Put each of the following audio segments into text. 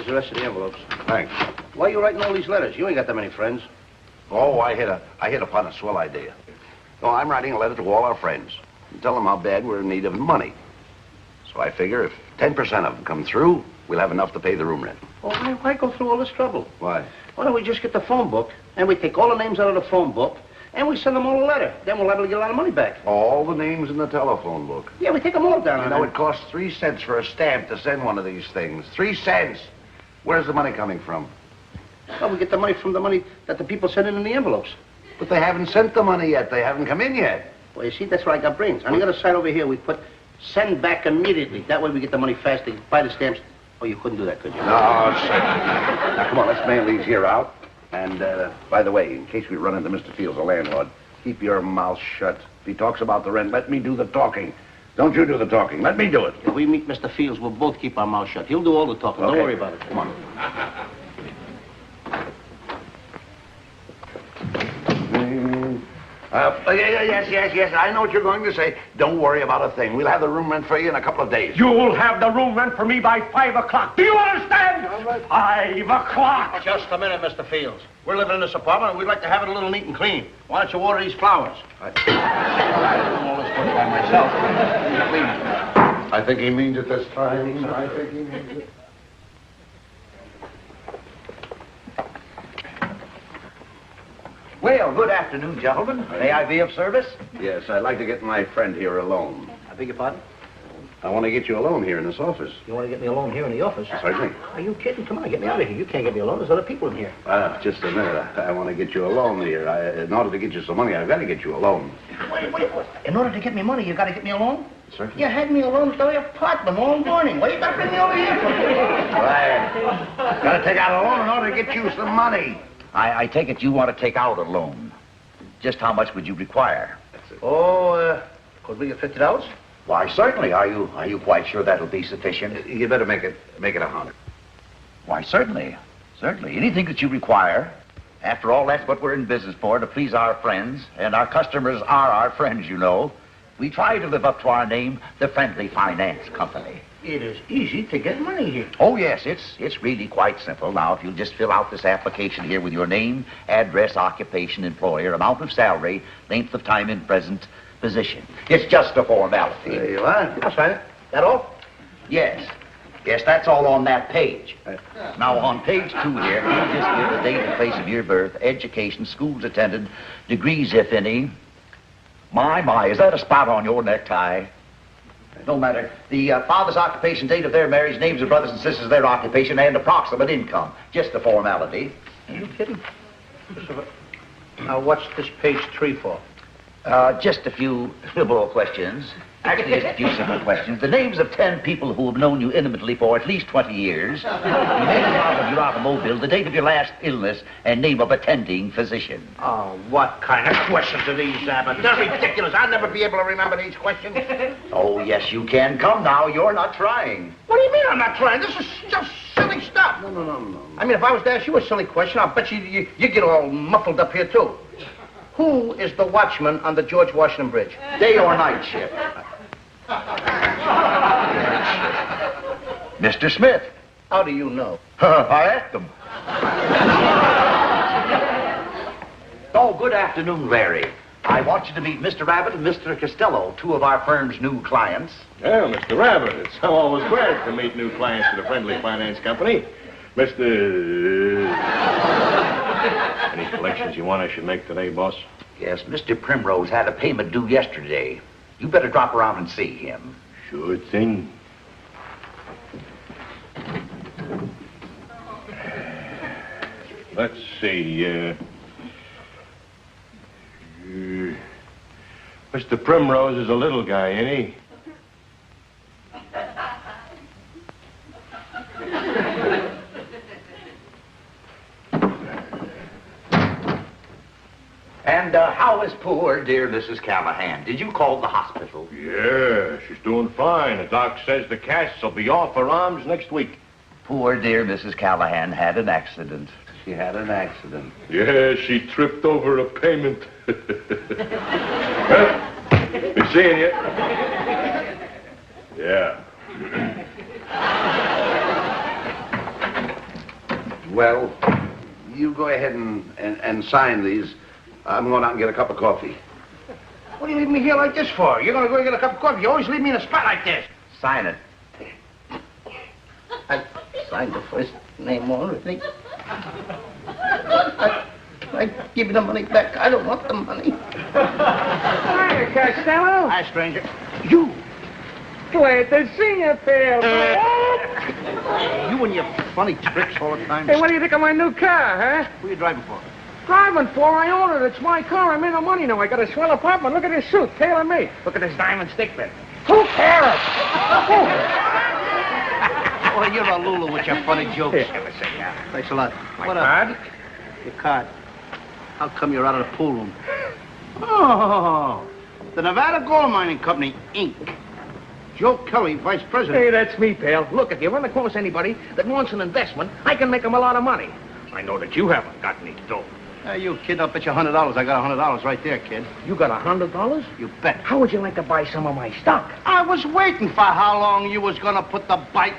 Here's the rest of the envelopes. Thanks. Why are you writing all these letters? You ain't got that many friends. Oh, I hit upon a swell idea. Oh, I'm writing a letter to all our friends and tell them how bad we're in need of money. So I figure if 10% of them come through, we'll have enough to pay the room rent. Well, why go through all this trouble? Why? Why don't we just get the phone book, and we take all the names out of the phone book, and we send them all a letter. Then we'll liable to get a lot of money back. All the names in the telephone book. Yeah, we take them all down. You know, it costs 3 cents for a stamp to send one of these things. 3 cents. Where's the money coming from? Well, we get the money from the money that the people send in the envelopes. But they haven't sent the money yet. They haven't come in yet. Well, you see, that's what I got brains. On the other side over here, we put send back immediately. That way we get the money fast. They buy the stamps. Oh, you couldn't do that, could you? No, sir. Now, come on, let's mail these here out. And, by the way, in case we run into Mr. Fields, the landlord, keep your mouth shut. If he talks about the rent, let me do the talking. Don't you do the talking. Let me do it. If we meet Mr. Fields, we'll both keep our mouths shut. He'll do all the talking. Okay. Don't worry about it. Come on. Yes. I know what you're going to say. Don't worry about a thing. We'll have the room rent for you in a couple of days. You'll have the room rent for me by 5 o'clock. Do you understand? 5 o'clock. Just a minute, Mr. Fields. We're living in this apartment, and we'd like to have it a little neat and clean. Why don't you water these flowers? I do all this work by myself. I think he means it this time. I think he means it. Well, good afternoon, gentlemen. May I be of service? Yes, I'd like to get my friend here alone. I beg your pardon? I want to get you alone here in this office. You want to get me alone here in the office? Certainly. Are you kidding? Come on, get me out of here. You can't get me alone. There's other people in here. Just a minute. I want to get you alone here. In order to get you some money, I've got to get you alone. Wait. In order to get me money, you got to get me alone? Certainly. You had me alone at the apartment all morning. Why you got to bring me over here for? Right. Got to take out a loan in order to get you some money. I take it you want to take out a loan. Just how much would you require? Oh, could we get $50? Why, certainly. Are you quite sure that'll be sufficient? You better make it 100. Why, certainly. Certainly. Anything that you require. After all, that's what we're in business for, to please our friends. And our customers are our friends, you know. We try to live up to our name, the Friendly Finance Company. It is easy to get money here. Oh, yes, it's really quite simple. Now, if you'll just fill out this application here with your name, address, occupation, employer, amount of salary, length of time in present position. It's just a formality. There you are. I'll sign it. That all? Yes. Yes, that's all on that page. Now, on page 2 here, you just give the date and place of your birth, education, schools attended, degrees, if any. My, is that a spot on your necktie? No matter. The father's occupation, date of their marriage, names of brothers and sisters, their occupation, and approximate income. Just a formality. Are you kidding? Now, what's this page 3 for? Just a few liberal questions. Actually, just a few simple questions. The names of 10 people who have known you intimately for at least 20 years. The name of your automobile, the date of your last illness, and name of attending physician. Oh, what kind of questions are these, Abbott? They're ridiculous. I'll never be able to remember these questions. Oh, yes, you can. Come now. You're not trying. What do you mean I'm not trying? This is just silly stuff. No. I mean, if I was to ask you a silly question, I'll bet you get all muffled up here, too. Who is the watchman on the George Washington Bridge? Day or night shift? Mr. Smith. How do you know? I asked him. Oh, good afternoon, Larry. I want you to meet Mr. Abbott and Mr. Costello, 2 of our firm's new clients. Well, Mr. Abbott, it's always glad to meet new clients of the Friendly Finance Company. Mr. Any collections you want I should make today, boss? Yes, Mr. Primrose had a payment due yesterday. You better drop around and see him. Sure thing. Let's see, Mr. Primrose is a little guy, ain't he? And how is poor dear Mrs. Callahan? Did you call the hospital? Yeah, she's doing fine. The doc says the casts will be off her arms next week. Poor dear Mrs. Callahan had an accident. She had an accident. Yeah, she tripped over a payment. Well, be seeing you. Yeah. Well, you go ahead and sign these. I'm going out and get a cup of coffee. What are you leaving me here like this for? You're going to go get a cup of coffee. You always leave me in a spot like this. Sign it. I signed the first name already. I give you the money back. I don't want the money. Hiya, Costello. Hi, stranger. You. Glad to see you, pal. You and your funny tricks all the time. Hey, what do you think of my new car, huh? Who are you driving for? Driving for? I own it. It's my car. I'm in the money now. I got a swell apartment. Look at this suit, tailor-made. Look at this diamond stick bit. Who cares? Oh, you're a Lulu with your funny jokes. Here. Thanks a lot. My What card? Your card. How come you're out of the pool room? Oh, the Nevada Gold Mining Company, Inc. Joe Kelly, vice president. Hey, that's me, pal. Look, if you run across anybody that wants an investment, I can make them a lot of money. I know that you haven't got any dough. You kid, I'll bet you $100. I got $100 right there, kid. You got $100? You bet. How would you like to buy some of my stock? I was waiting for how long you was gonna put the bite.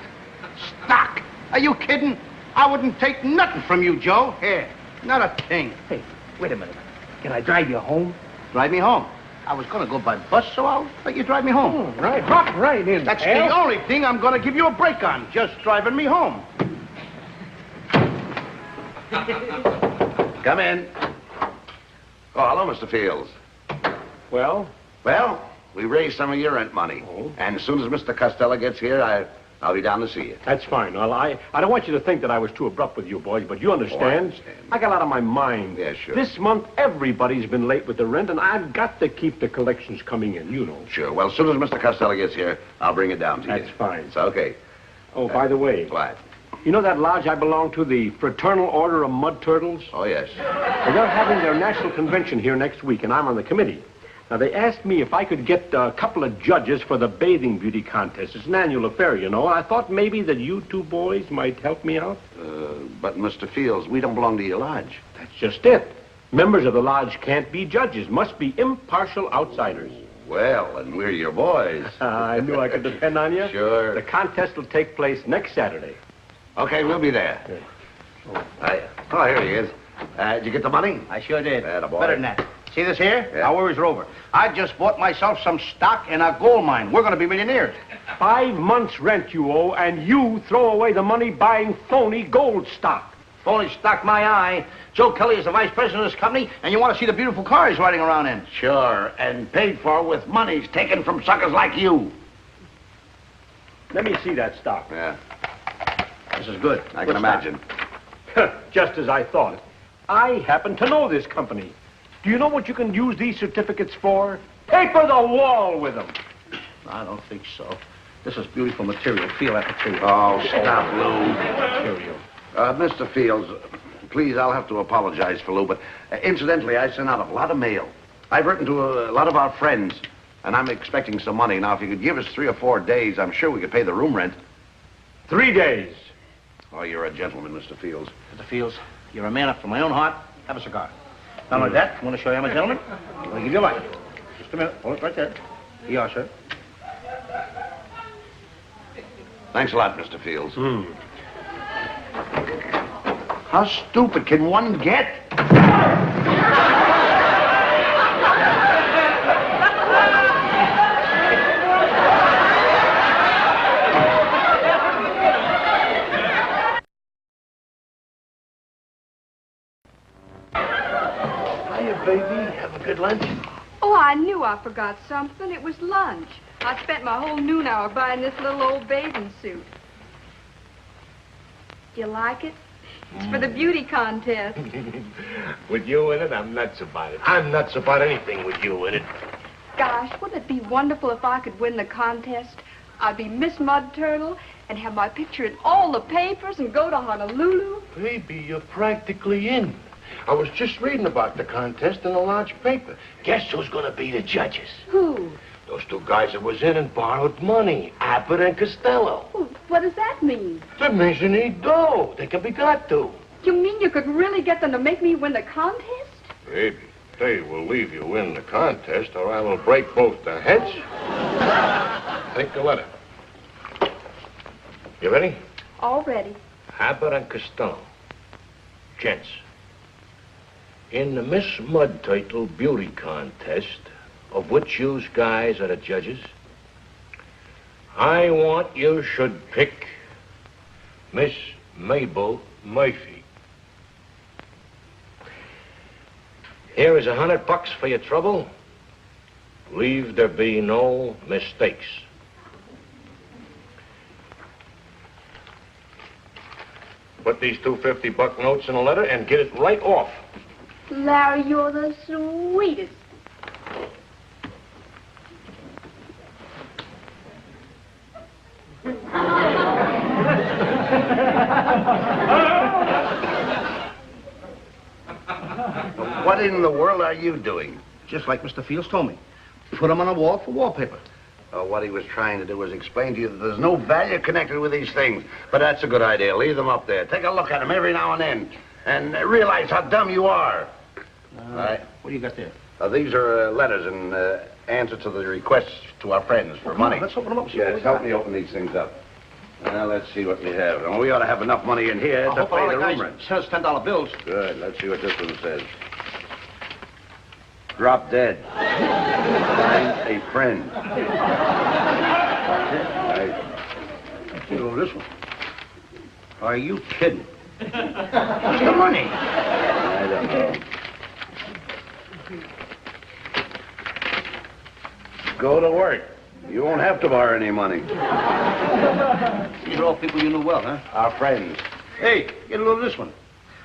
Stock. Are you kidding? I wouldn't take nothing from you, Joe. Here, not a thing. Hey, wait a minute. Can I drive you home? Drive me home. I was gonna go by bus, so I'll let you drive me home. Right, hop right in, That's pal. the only thing I'm gonna give you a break on, just driving me home. Come in. Oh, hello, Mr. Fields. Well, Well, we raised some of your rent money. Oh. And as soon as Mr. Costello gets here, I'll be down to see you. that's fine. Well, I don't want you to think that I was too abrupt with you boys, but you understand. understand. I got out of my mind. Yeah, sure. This month, everybody's been late with the rent, and I've got to keep the collections coming in, you know. Sure. Well, as soon as Mr. Costello gets here, I'll bring it down to you. That's fine. It's okay. Oh, by the way, What? you know that lodge I belong to, the Fraternal Order of Mud Turtles? Oh, yes. Well, they're having their national convention here next week, and I'm on the committee. Now, they asked me if I could get a couple of judges for the bathing beauty contest. It's an annual affair, you know, and I thought maybe that you two boys might help me out. But, Mr. Fields, we don't belong to your lodge. That's just it. Members of the lodge can't be judges, must be impartial outsiders. Well, and we're your boys. I knew I could depend on you. Sure. The contest will take place next Saturday. Okay, we'll be there. Oh, here he is. Did you get the money? I sure did. Attaboy. Better than that. See this here? Yeah. Our worries are over. I just bought myself some stock in a gold mine. We're gonna be millionaires. 5 months' rent you owe, and you throw away the money buying phony gold stock. Phony stock my eye. Joe Kelly is the vice president of this company, and you want to see the beautiful car he's riding around in. Sure, and paid for with monies taken from suckers like you. Let me see that stock. Yeah, This is good. I Good can stock. imagine. Just as I thought. I happen to know this company. Do you know what you can use these certificates for? Paper the wall with them. I don't think so. This is beautiful material. Feel that material. Oh, stop, Lou. Material. Mr. Fields, please, I'll have to apologize for Lou, but incidentally, I sent out a lot of mail. I've written to a lot of our friends, and I'm expecting some money. Now, if you could give us 3 or 4 days, I'm sure we could pay the room rent. 3 days. Oh, you're a gentleman, Mr. Fields. Mr. Fields, you're a man after my own heart. Have a cigar. Not only that, I want to show you I'm a gentleman. I'm going to give you a light. Just a minute. Hold it right there. Here you are, sir. Thanks a lot, Mr. Fields. How stupid can one get? Hiya, baby. Have a good lunch. Oh, I knew I forgot something. It was lunch. I spent my whole noon hour buying this little old bathing suit. Do you like it? It's for the beauty contest. With you in it, I'm nuts about it. I'm nuts about anything with you in it. Gosh, wouldn't it be wonderful if I could win the contest? I'd be Miss Mud Turtle and have my picture in all the papers and go to Honolulu. Baby, you're practically in. I was just reading about the contest in the lodge paper. Guess who's going to be the judges? Who? Those 2 guys that was in and borrowed money, Abbott and Costello. Well, what does that mean? That means you need dough. They can be got to. You mean you could really get them to make me win the contest? Baby, they will leave you in the contest or I will break both the heads. Take the letter. You ready? Already. Abbott and Costello. Gents, in the Miss Mud Turtle Beauty Contest, of which you guys are the judges, I want you should pick Miss Mabel Murphy. Here is $100 for your trouble. Leave there be no mistakes. Put these two $50 notes in a letter and get it right off. Larry, you're the sweetest. What in the world are you doing? Just like Mr. Fields told me. Put them on a wall for wallpaper. What he was trying to do was explain to you that there's no value connected with these things. But that's a good idea. Leave them up there. Take a look at them every now and then. And realize how dumb you are. All right. What do you got there? These are letters in answer to the requests to our friends for money. Let's open them up. Yes, help me open these things up. Now, let's see what we have. And we ought to have enough money in here to pay the room rent. Send us $10 bills. Good. Let's see what this one says. Drop dead. Find a friend. Let's see over this one. Are you kidding? What's the money? I don't know. Go to work. You won't have to borrow any money. These are all people you knew well, huh? Our friends. Hey, get a load of this one.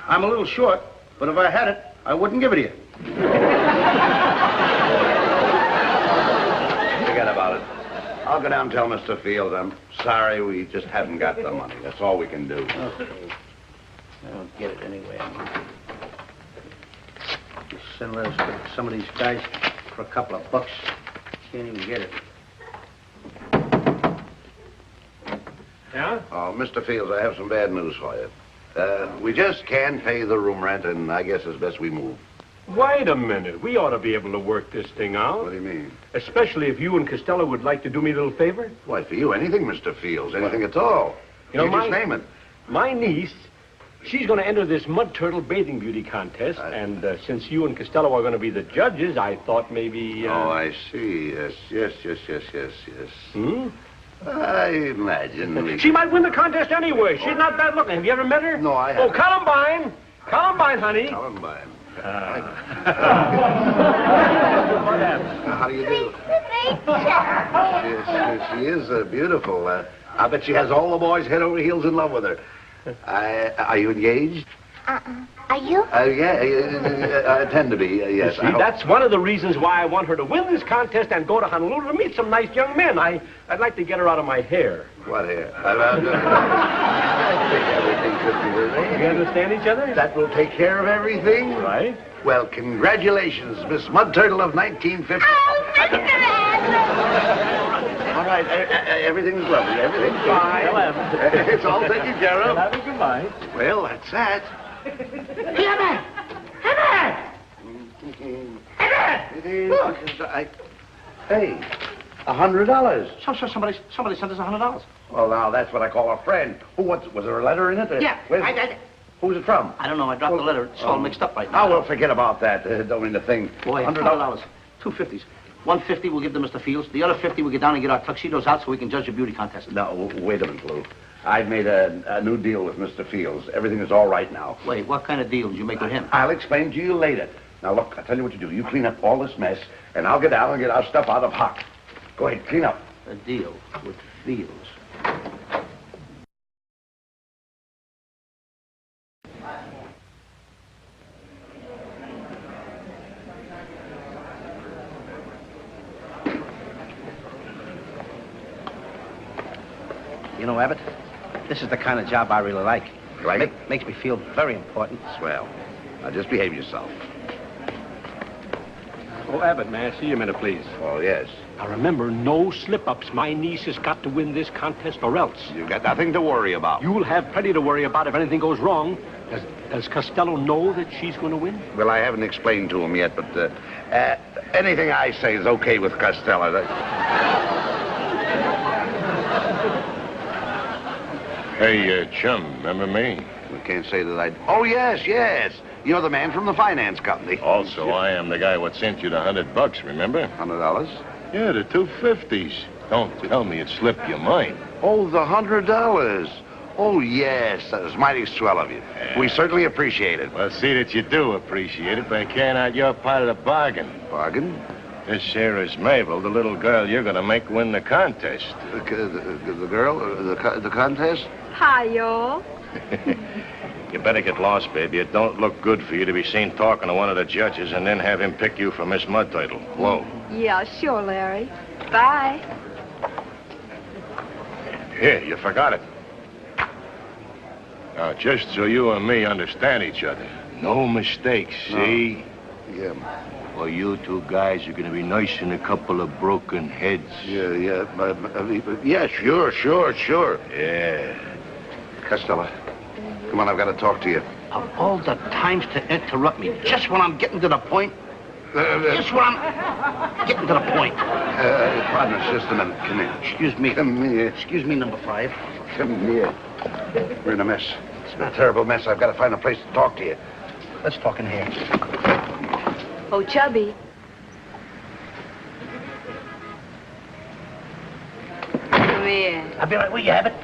I'm a little short, but if I had it, I wouldn't give it to you. Forget about it. I'll go down and tell Mr. Fields I'm sorry we just haven't got the money. That's all we can do. Okay. I don't get it anyway. Just send letters to some of these guys for a couple of bucks. Can't even get it. Yeah? Oh, Mr. Fields, I have some bad news for you. We just can't pay the room rent, and I guess it's best we move. Wait a minute. We ought to be able to work this thing out. What do you mean? Especially if you and Costello would like to do me a little favor. Why, for you, anything, Mr. Fields, anything at all. You know, just name it. My niece, she's going to enter this Mud Turtle Bathing Beauty Contest, and since you and Costello are going to be the judges, I thought maybe... Oh, I see. Yes. Hmm? I imagine. She might win the contest anyway. She's not bad looking. Have you ever met her? No, I haven't. Oh, Columbine. Columbine, honey. Columbine. What happened? How do you do? She is beautiful. I bet she has all the boys head over heels in love with her. Are you engaged? Are you? I tend to be, yes. See, that's one of the reasons why I want her to win this contest and go to Honolulu to meet some nice young men. I'd like to get her out of my hair. What hair? I think everything should be the We understand each other? That will take care of everything? Right. Well, congratulations, Miss Mud Turtle of 1950. Oh, Mr. Adler! All right, everything's lovely. Everything's fine. It's all taken care of. Have a good night. Well, that's that. Hey, $100. Somebody sent us $100. Well, now, that's what I call a friend. Was there a letter in it? Yeah, Who's it from? I don't know. I dropped the letter. It's all mixed up right now. Oh, well, forget about that. Don't mean to think. Boy, $100. Two 50s. 150 we'll give to Mr. Fields. The other 50 we'll get down and get our tuxedos out so we can judge the beauty contest. No, wait a minute, Lou. I've made a new deal with Mr. Fields. Everything is all right now. Wait, what kind of deal did you make with him? I'll explain to you later. Now, look, I'll tell you what you do. You clean up all this mess, and I'll get down and get our stuff out of hock. Go ahead, clean up. A deal with Fields. You know, Abbott, this is the kind of job I really like. Like? Makes me feel very important. Swell. Now, just behave yourself. Oh, Abbott, may I see you a minute, please? Oh, yes. Now, remember, no slip-ups. My niece has got to win this contest or else. You've got nothing to worry about. You'll have plenty to worry about if anything goes wrong. Does Costello know that she's going to win? Well, I haven't explained to him yet, but anything I say is okay with Costello. Hey, chum, remember me? I can't say that I... Oh, yes, yes. You're the man from the finance company. Also, I am the guy what sent you the $100, remember? $100? Yeah, the 250s. Don't tell me it slipped your mind. Oh, the $100. Oh, yes. That was mighty swell of you. We certainly appreciate it. Well, see that you do appreciate it by carrying out your part of the bargain. Bargain? This here is Mabel, the little girl you're going to make win the contest. The girl? The contest? Hi, y'all. You better get lost, baby. It don't look good for you to be seen talking to one of the judges and then have him pick you for Miss Mud Turtle. Whoa. Yeah, sure, Larry. Bye. Here, you forgot it. Now, just so you and me understand each other, no mistakes, see? Yeah. Well, you two guys are going to be nursing a couple of broken heads. Yeah. Yeah, sure. Yeah. Costello, come on, I've got to talk to you. Of all the times to interrupt me, just when I'm getting to the point. Just when I'm getting to the point. Partner, just a minute. Come here. Excuse me. Come here. Excuse me, number 5. Come here. We're in a mess. It's a terrible mess. I've got to find a place to talk to you. Let's talk in here. Oh, Chubby. Come here. I'll be right where you have it.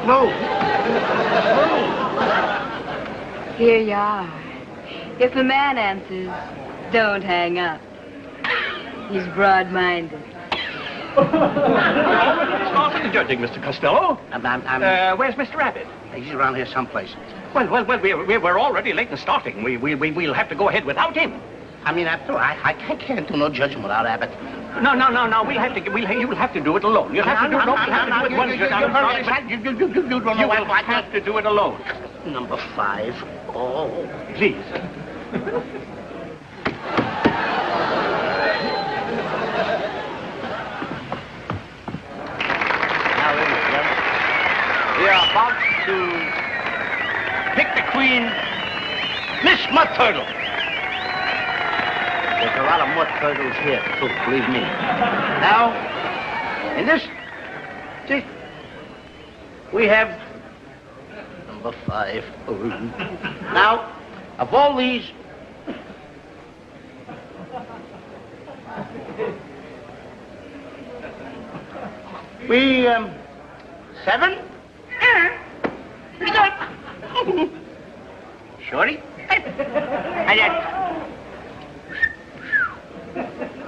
No. Here you are. If the man answers, don't hang up. He's broad-minded. Start with the judging, Mr. Costello. Where's Mr. Abbott? He's around here someplace. Well, we're already late in starting. We'll have to go ahead without him. I mean, after all, I can't do no judging without Abbott. No. You'll have to do it alone. You'll have to do it alone. You'll have to do it one judge. I'm sorry, but You don't know you why will I have to do it alone. Number 5. Oh. Please. Now, ladies and gentlemen, we are about to pick the queen, Miss Mud Turtle. There's a lot of mud turtles here, too, believe me. Now, in this, we have number 5. Now, of all these, we, 7? Shorty? And that.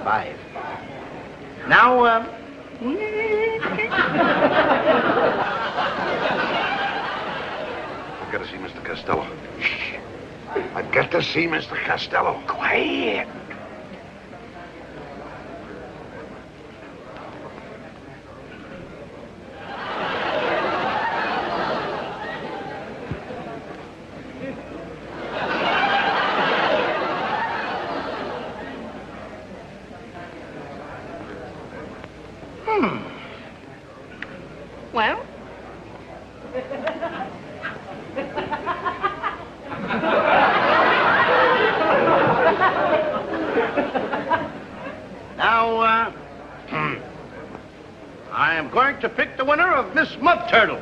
5. Now, I've got to see Mr. Costello. Shh. I've got to see Mr. Costello. Quiet. Well? Now, I am going to pick the winner of Miss Mud Turtle.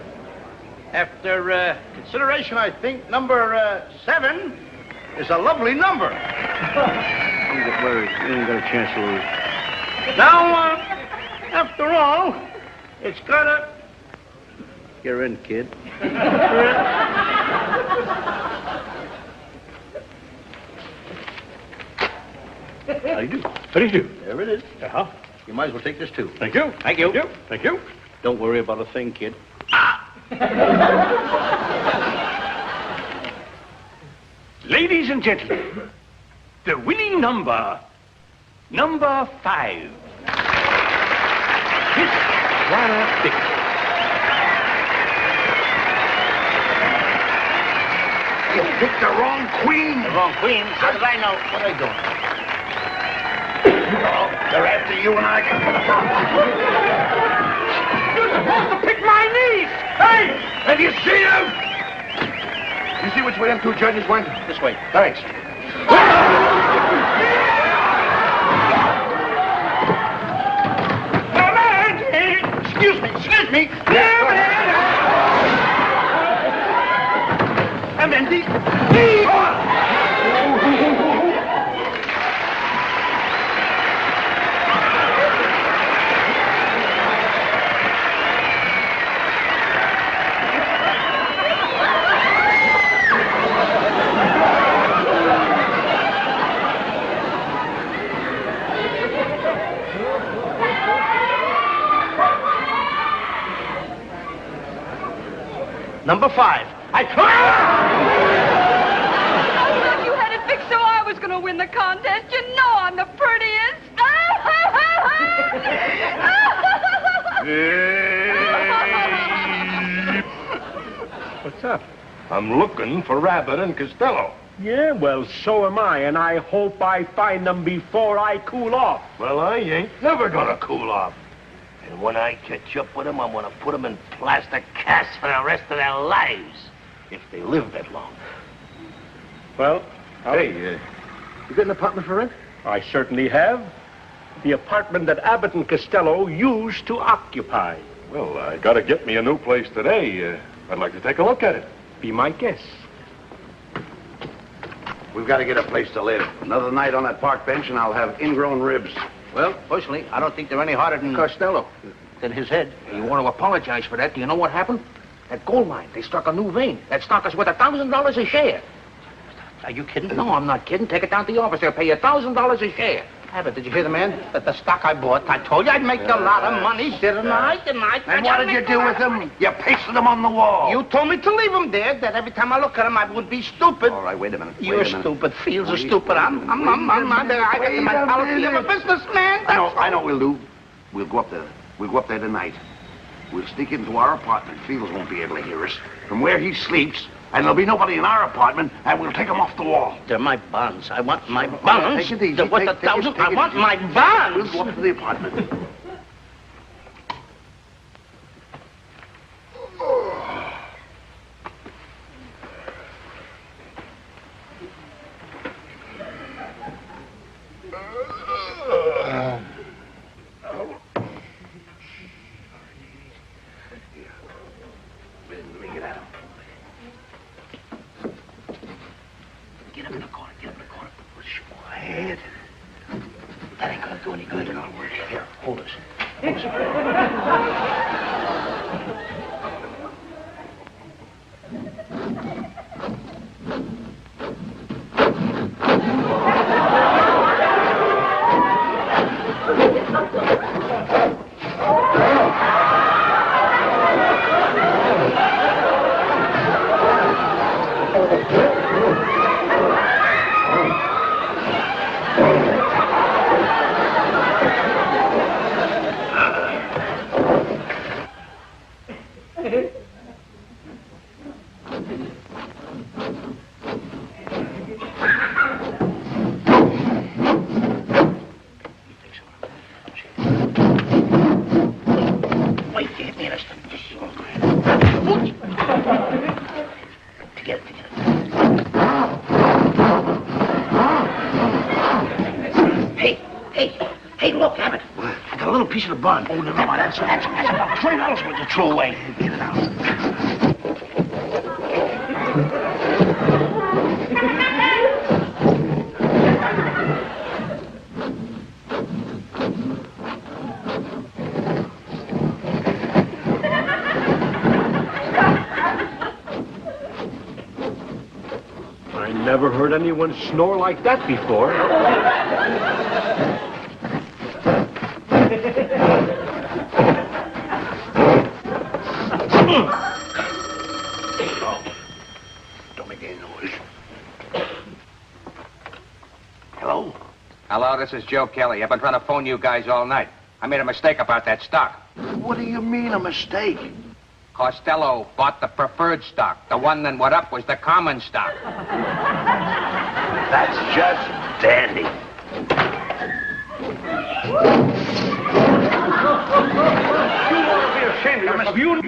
After consideration, I think number 7 is a lovely number. Don't get worried. You ain't got a chance to lose. Now, after all, it's gotta... You're in, kid. How do you do? How do you do? There it is. Uh-huh. You might as well take this, too. Thank you. Thank you. Thank you. Don't worry about a thing, kid. Ladies and gentlemen, the winning number 5. Miss Clara Bick. You picked the wrong queen. The wrong queen? How did I know? What are they doing? Oh, they're after you and I. You're supposed to pick my niece. Hey! Have you seen him? You see which way them 2 judges went? This way. Thanks. Excuse me. Yeah, Exactamente. Number 5. I thought you had it fixed so I was going to win the contest. You know I'm the prettiest. What's up? I'm looking for Abbott and Costello. Yeah, well, so am I, and I hope I find them before I cool off. Well, I ain't never gonna cool off. And when I catch up with them, I'm gonna put them in plastic casts for the rest of their lives. If they live that long. Well, Hey, you got an apartment for rent? I certainly have. The apartment that Abbott and Costello used to occupy. Well, I gotta get me a new place today. I'd like to take a look at it. Be my guest. We've got to get a place to live. Another night on that park bench, and I'll have ingrown ribs. Well, personally, I don't think they're any harder than Costello. Than his head. You want to apologize for that? Do you know what happened? That gold mine, they struck a new vein. That stock is worth $1,000 a share. Are you kidding? No, I'm not kidding. Take it down to the office. They'll pay you $1,000 a share. Abbott, did you hear the man? That the stock I bought, I told you I'd make a lot of money, didn't I? Didn't I? And what did you do with them? You pasted them on the wall. You told me to leave them there, that every time I look at them, I would be stupid. All right, wait a minute. You're stupid. Fields are stupid. I'm I got my policy. I'm a businessman. I know what we'll do. We'll go up there tonight. We'll sneak into our apartment. Fields won't be able to hear us. From where he sleeps, and there'll be nobody in our apartment, and we'll take them off the wall. They're my bonds. I want my bonds. Take it easy. They're worth $1,000. I want my bonds. We'll go up to the apartment. Get him in the corner. Push your head. That ain't gonna do any good. Here, hold us. Wait, you hit me in the stomach. Together. Hey, look, Abbott. I got a little piece of the bun. Oh, no, that's about $20 worth to throw away. Get it out. I never heard anyone snore like that before. Don't make any noise. Hello? Hello, this is Joe Kelly. I've been trying to phone you guys all night. I made a mistake about that stock. What do you mean, a mistake? Costello bought the preferred stock. The one that went up was the common stock. That's just dandy. You ought to be ashamed of you.